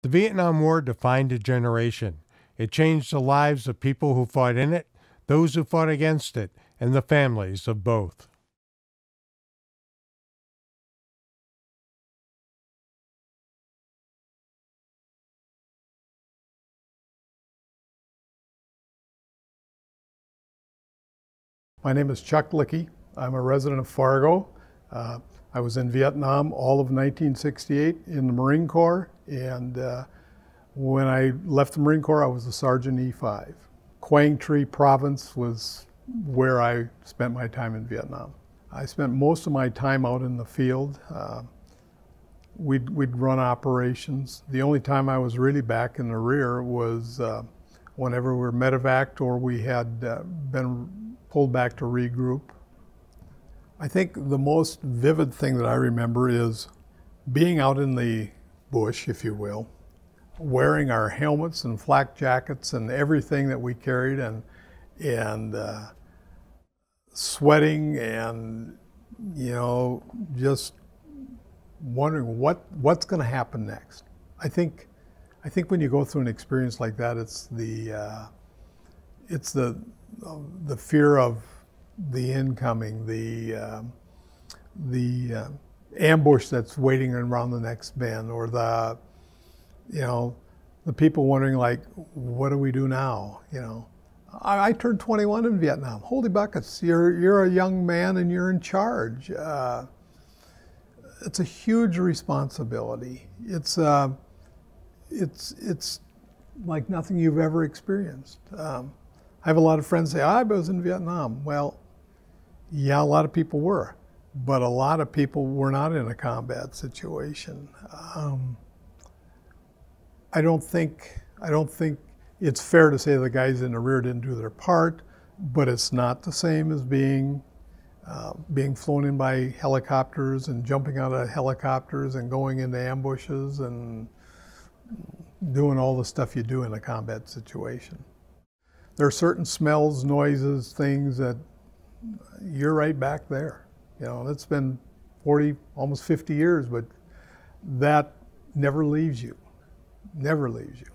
The Vietnam War defined a generation. It changed the lives of people who fought in it, those who fought against it, and the families of both. My name is Chuck Lickey. I'm a resident of Fargo. I was in Vietnam all of 1968 in the Marine Corps, and when I left the Marine Corps, I was a Sergeant E5. Quang Tri Province was where I spent my time in Vietnam. I spent most of my time out in the field. We'd run operations. The only time I was really back in the rear was whenever we were medevaced or we had been pulled back to regroup. I think the most vivid thing that I remember is being out in the bush, if you will, wearing our helmets and flak jackets and everything that we carried, and sweating, and just wondering what's going to happen next. I think when you go through an experience like that, it's the fear of the incoming, the ambush that's waiting around the next bend, or the people wondering, like, what do we do now? I turned 21 in Vietnam. Holy buckets! You're a young man and you're in charge. It's a huge responsibility. It's like nothing you've ever experienced. I have a lot of friends say, I was in Vietnam. Well, yeah, a lot of people were, but a lot of people were not in a combat situation. I don't think it's fair to say the guys in the rear didn't do their part, but it's not the same as being flown in by helicopters and jumping out of helicopters and going into ambushes and doing all the stuff you do in a combat situation. There are certain smells, noises, things that you're right back there. It's been 40, almost 50 years, but that never leaves you, never leaves you.